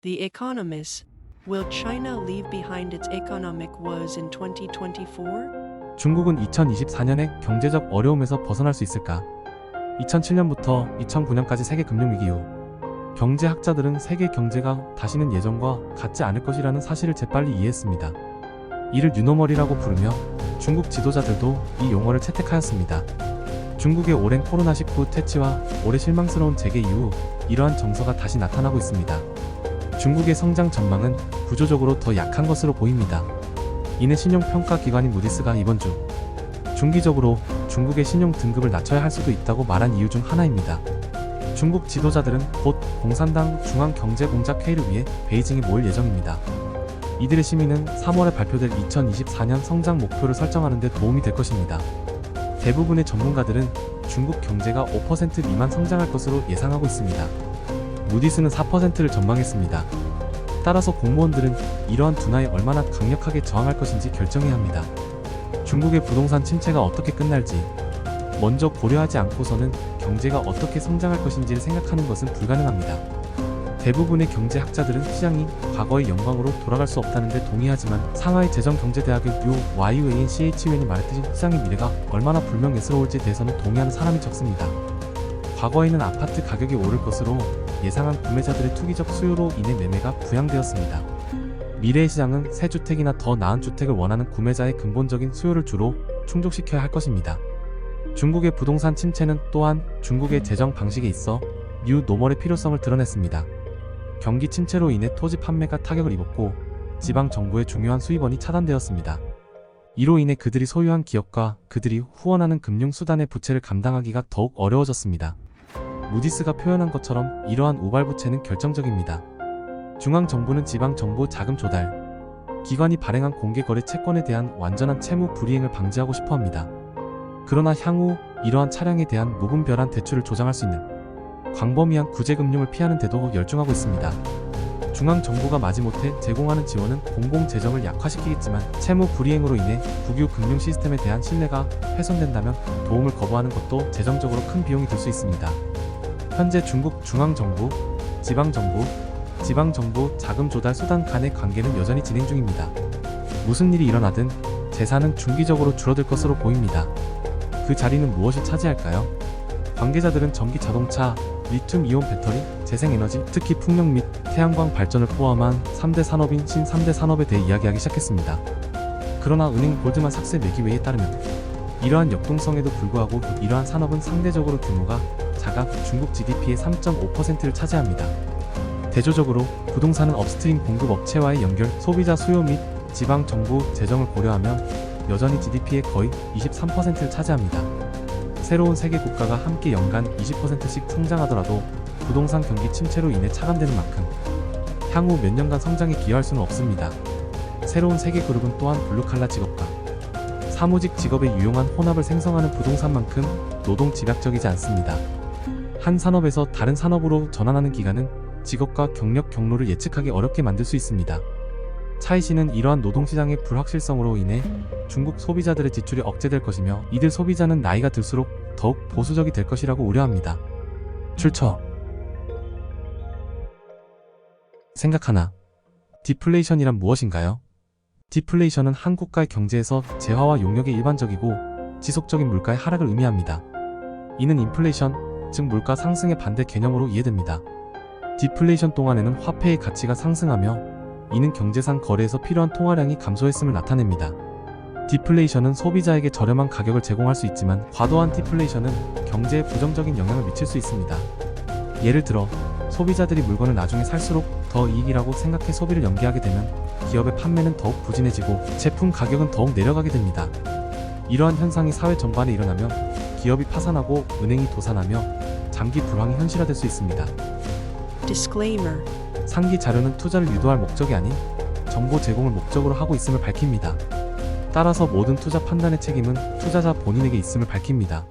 The Economist. Will China leave behind its economic woes in 2024? 중국은 2024년에 경제적 어려움에서 벗어날 수 있을까? 2007년부터 2009년까지 세계 금융위기 이후 경제학자들은 세계 경제가 다시는 예전과 같지 않을 것이라는 사실을 재빨리 이해했습니다. 이를 뉴노멀이라고 부르며 중국 지도자들도 이 용어를 채택하였습니다. 중국의 오랜 코로나19 퇴치와 올해 실망스러운 재개 이후 이러한 정서가 다시 나타나고 있습니다. 중국의 성장 전망은 구조적으로 더 약한 것으로 보입니다. 이는 신용평가기관인 무디스가 이번 주 중기적으로 중국의 신용 등급을 낮춰야 할 수도 있다고 말한 이유 중 하나입니다. 중국 지도자들은 곧 공산당 중앙경제공작회의를 위해 베이징에 모일 예정입니다. 이들의 심의는 3월에 발표될 2024년 성장 목표를 설정하는 데 도움이 될 것입니다. 대부분의 전문가들은 중국 경제가 5% 미만 성장할 것으로 예상하고 있습니다. 무디스는 4%를 전망했습니다. 따라서 공무원들은 이러한 둔화에 얼마나 강력하게 저항할 것인지 결정해야 합니다. 중국의 부동산 침체가 어떻게 끝날지 먼저 고려하지 않고서는 경제가 어떻게 성장할 것인지를 생각하는 것은 불가능합니다. 대부분의 경제학자들은 시장이 과거의 영광으로 돌아갈 수 없다는 데 동의하지만 상하이 재정경제대학의 YUANCHUN이 말했듯이 시장의 미래가 얼마나 불명예스러울지에 대해서는 동의하는 사람이 적습니다. 과거에는 아파트 가격이 오를 것으로 예상한 구매자들의 투기적 수요로 인해 매매가 부양되었습니다. 미래의 시장은 새 주택이나 더 나은 주택을 원하는 구매자의 근본적인 수요를 주로 충족시켜야 할 것입니다. 중국의 부동산 침체는 또한 중국의 재정 방식에 있어 뉴 노멀의 필요성을 드러냈습니다. 경기 침체로 인해 토지 판매가 타격을 입었고 지방 정부의 중요한 수입원이 차단되었습니다. 이로 인해 그들이 소유한 기업과 그들이 후원하는 금융수단의 부채를 감당하기가 더욱 어려워졌습니다. 무디스가 표현한 것처럼 이러한 우발부채는 결정적입니다. 중앙정부는 지방정부 자금 조달, 기관이 발행한 공개거래 채권에 대한 완전한 채무 불이행을 방지하고 싶어합니다. 그러나 향후 이러한 차량에 대한 무분별한 대출을 조장할 수 있는 광범위한 구제금융을 피하는 데도 열중하고 있습니다. 중앙정부가 마지못해 제공하는 지원은 공공재정을 약화시키겠지만 채무 불이행으로 인해 국유 금융 시스템에 대한 신뢰가 훼손된다면 도움을 거부하는 것도 재정적으로 큰 비용이 들 수 있습니다. 현재 중국 중앙정부, 지방정부 자금 조달 수단 간의 관계는 여전히 진행 중입니다. 무슨 일이 일어나든 재산은 중기적으로 줄어들 것으로 보입니다. 그 자리는 무엇이 차지할까요? 관계자들은 전기 자동차, 리튬 이온 배터리, 재생에너지, 특히 풍력 및 태양광 발전을 포함한 3대 산업인 신 3대 산업에 대해 이야기하기 시작했습니다. 그러나 은행 골드만삭스의 매기회의에 따르면 이러한 역동성에도 불구하고 이러한 산업은 상대적으로 규모가 작아 중국 GDP의 3.5%를 차지합니다. 대조적으로 부동산은 업스트림 공급 업체와의 연결, 소비자 수요 및 지방 정부 재정을 고려하면 여전히 GDP의 거의 23%를 차지합니다. 새로운 세계 국가가 함께 연간 20%씩 성장하더라도 부동산 경기 침체로 인해 차감되는 만큼 향후 몇 년간 성장에 기여할 수는 없습니다. 새로운 세계 그룹은 또한 블루칼라 직업과 사무직 직업에 유용한 혼합을 생성하는 부동산만큼 노동 집약적이지 않습니다. 한 산업에서 다른 산업으로 전환하는 기간은 직업과 경력 경로를 예측하기 어렵게 만들 수 있습니다. 차이 씨는 이러한 노동시장의 불확실성으로 인해 중국 소비자들의 지출이 억제될 것이며 이들 소비자는 나이가 들수록 더욱 보수적이 될 것이라고 우려합니다. 출처 생각하나 디플레이션이란 무엇인가요? 디플레이션은 한 국가의 경제에서 재화와 용역의 일반적이고 지속적인 물가의 하락을 의미합니다. 이는 인플레이션, 즉 물가 상승의 반대 개념으로 이해됩니다. 디플레이션 동안에는 화폐의 가치가 상승하며 이는 경제상 거래에서 필요한 통화량이 감소했음을 나타냅니다. 디플레이션은 소비자에게 저렴한 가격을 제공할 수 있지만 과도한 디플레이션은 경제에 부정적인 영향을 미칠 수 있습니다. 예를 들어 소비자들이 물건을 나중에 살수록 더 이익이라고 생각해 소비를 연기하게 되면 기업의 판매는 더욱 부진해지고 제품 가격은 더욱 내려가게 됩니다. 이러한 현상이 사회 전반에 일어나면 기업이 파산하고 은행이 도산하며 장기 불황이 현실화될 수 있습니다. Disclaimer. 상기 자료는 투자를 유도할 목적이 아닌 정보 제공을 목적으로 하고 있음을 밝힙니다. 따라서 모든 투자 판단의 책임은 투자자 본인에게 있음을 밝힙니다.